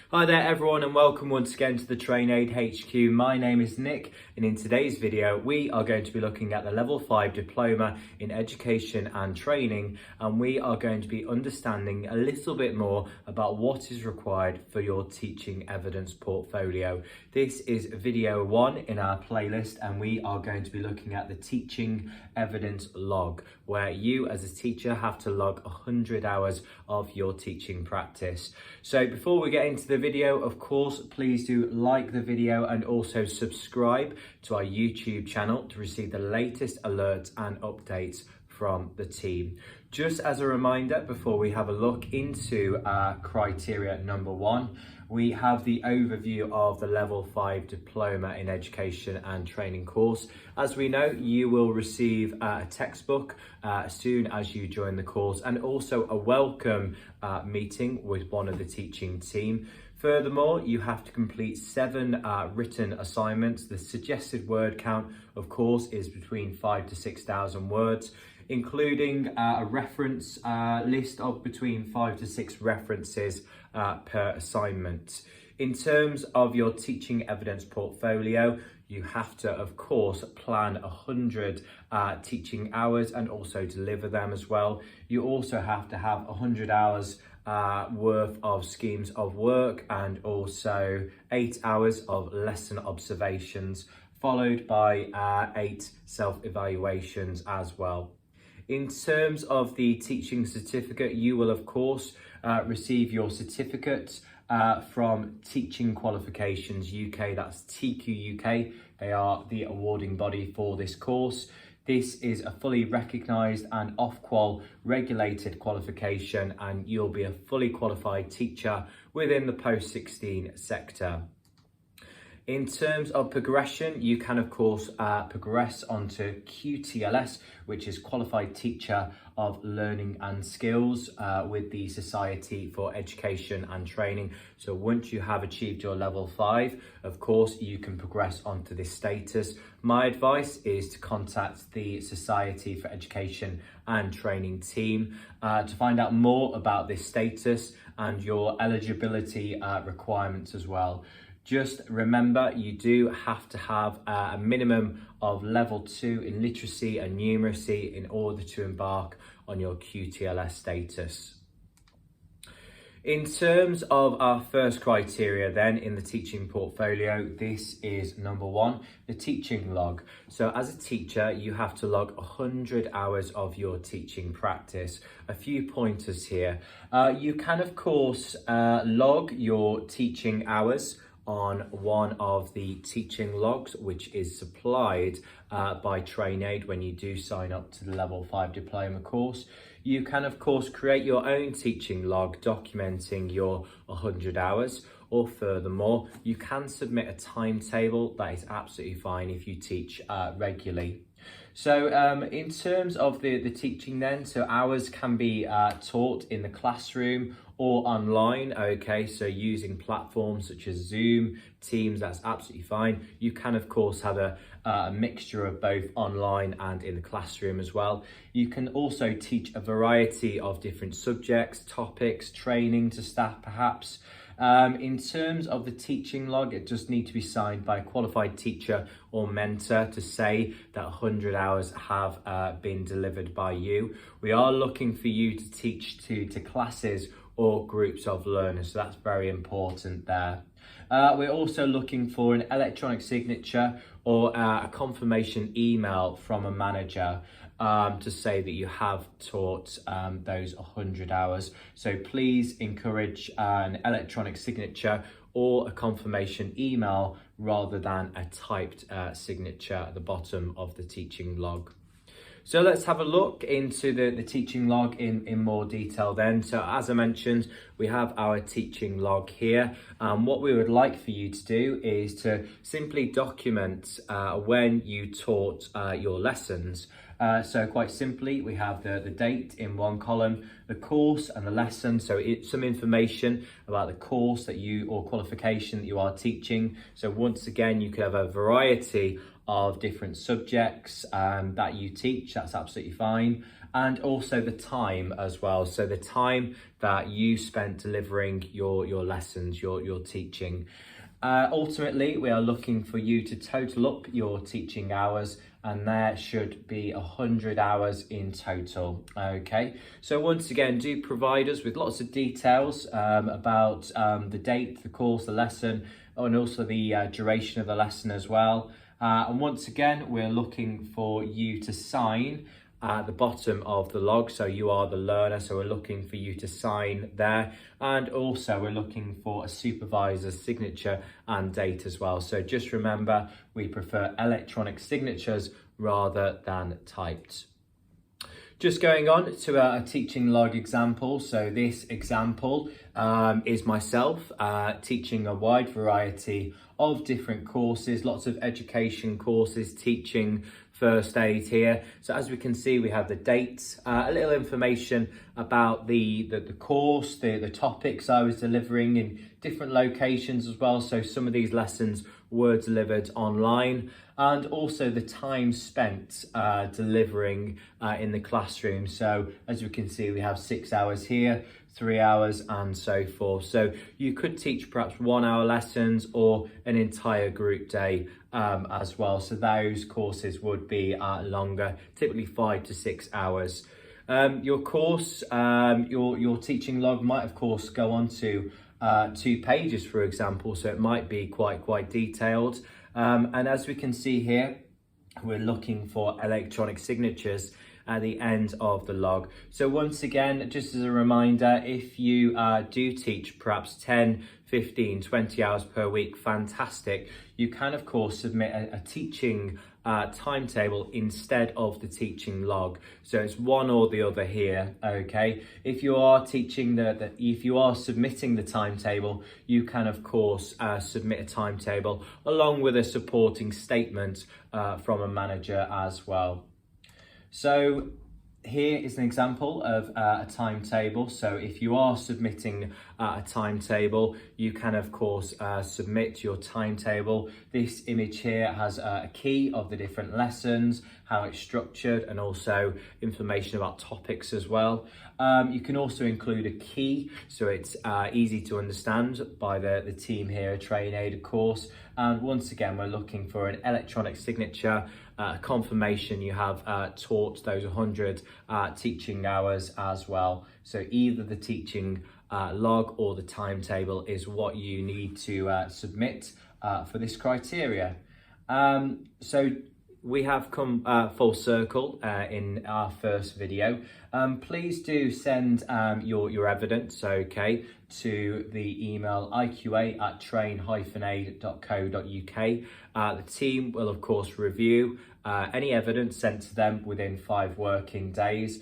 Hi there everyone and welcome once again to the TrainAid HQ. My name is Nick and in today's video we are going to be looking at the Level 5 Diploma in Education and Training, and we are going to be understanding a little bit more about what is required for your teaching evidence portfolio. This is video 1 in our playlist and we are going to be looking at the teaching evidence log, where you as a teacher have to log 100 hours of your teaching practice. So before we get into the video, of course, please do like the video and also subscribe to our YouTube channel to receive the latest alerts and updates from the team. Just as a reminder, before we have a look into criteria number 1, we have the overview of the Level 5 Diploma in Education and Training course. As we know, you will receive a textbook as soon as you join the course, and also a welcome meeting with one of the teaching team. Furthermore, you have to complete 7 written assignments. The suggested word count, of course, is between 5,000 to 6,000 words, including a reference list of between 5 to 6 references per assignment. In terms of your teaching evidence portfolio, you have to, of course, plan 100 teaching hours and also deliver them as well. You also have to have 100 hours worth of schemes of work and also 8 hours of lesson observations, followed by 8 self-evaluations as well. In terms of the teaching certificate, you will of course receive your certificate from Teaching Qualifications UK, that's TQ UK. They are the awarding body for this course. This is a fully recognised and Ofqual regulated qualification, and you'll be a fully qualified teacher within the post-16 sector. In terms of progression, you can of course progress onto QTLS, which is Qualified Teacher of Learning and Skills with the Society for Education and Training. So once you have achieved your level 5, of course, you can progress onto this status. My advice is to contact the Society for Education and Training team to find out more about this status and your eligibility requirements as well. Just remember, you do have to have a minimum of level 2 in literacy and numeracy in order to embark on your QTLS status. In terms of our first criteria then in the teaching portfolio, this is number 1, the teaching log. So as a teacher, you have to log 100 hours of your teaching practice. A few pointers here. You can of course log your teaching hours on one of the teaching logs, which is supplied by TrainAid when you do sign up to the Level 5 Diploma course. You can of course create your own teaching log documenting your 100 hours, or furthermore, you can submit a timetable. That is absolutely fine if you teach regularly. So in terms of the teaching then, so hours can be taught in the classroom or online, okay, so using platforms such as Zoom, Teams, that's absolutely fine. You can of course have a mixture of both online and in the classroom as well. You can also teach a variety of different subjects, topics, training to staff perhaps. In terms of the teaching log, it does need to be signed by a qualified teacher or mentor to say that 100 hours have been delivered by you. We are looking for you to teach to classes or groups of learners, so that's very important there. We're also looking for an electronic signature or a confirmation email from a manager to say that you have taught those 100 hours. So please encourage an electronic signature or a confirmation email rather than a typed signature at the bottom of the teaching log. So let's have a look into the teaching log in more detail then. So as I mentioned, we have our teaching log here. What we would like for you to do is to simply document when you taught your lessons. So quite simply, we have the date in one column, the course and the lesson. So it's some information about the course that you or qualification that you are teaching. So once again, you could have a variety of different subjects that you teach. That's absolutely fine. and also the time as well. So the time that you spent delivering your lessons, your teaching. Ultimately, we are looking for you to total up your teaching hours, and there should be 100 hours in total. Okay, so once again, do provide us with lots of details about the date, the course, the lesson, and also the duration of the lesson as well. And once again, we're looking for you to sign at the bottom of the log, so you are the learner, so we're looking for you to sign there, and also we're looking for a supervisor's signature and date as well. So just remember, we prefer electronic signatures rather than typed. Just going on to a teaching log example. So this example is myself teaching a wide variety of different courses, lots of education courses, teaching first aid here. So as we can see, we have the dates, a little information about the course, the topics I was delivering in different locations as well. So some of these lessons were delivered online, and also the time spent delivering in the classroom. So as we can see, we have 6 hours here, 3 hours, and so forth. So you could teach perhaps 1 hour lessons or an entire group day as well. So those courses would be longer, typically 5 to 6 hours. Your course, your teaching log might of course go on to 2 pages, for example, so it might be quite detailed. And as we can see here, we're looking for electronic signatures at the end of the log. So once again, just as a reminder, if you do teach perhaps 10, 15, 20 hours per week, fantastic. You can of course submit a teaching timetable instead of the teaching log. So it's one or the other here, okay? If you are teaching if you are submitting the timetable, you can of course submit a timetable along with a supporting statement from a manager as well. So here is an example of a timetable. So if you are submitting a timetable, you can of course submit your timetable. This image here has a key of the different lessons, how it's structured, and also information about topics as well. You can also include a key, so it's easy to understand by the team here at TrainAid, of course. And once again, we're looking for an electronic signature, confirmation you have taught those 100 teaching hours as well. So either the teaching log or the timetable is what you need to submit for this criteria. So we have come full circle in our first video. Please do send your evidence, okay, to the email iqa@train-aid.co.uk. The team will of course review any evidence sent to them within 5 working days.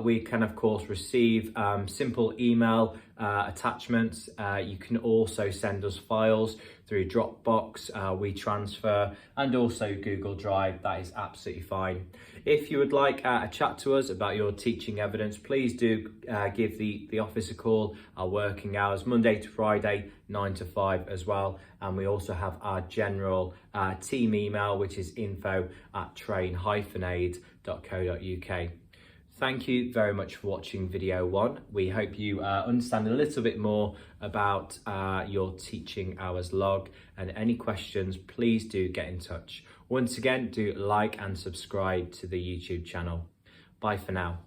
We can of course receive simple email attachments. You can also send us files through Dropbox, WeTransfer, and also Google Drive. That is absolutely fine. If you would like a chat to us about your teaching evidence, please do give the office a call. Our working hours, Monday to Friday, 9 to 5 as well. And we also have our general team email, which is info@train-aid.co.uk. Thank you very much for watching video 1. We hope you understand a little bit more about your teaching hours log, and any questions, please do get in touch. Once again, do like and subscribe to the YouTube channel. Bye for now.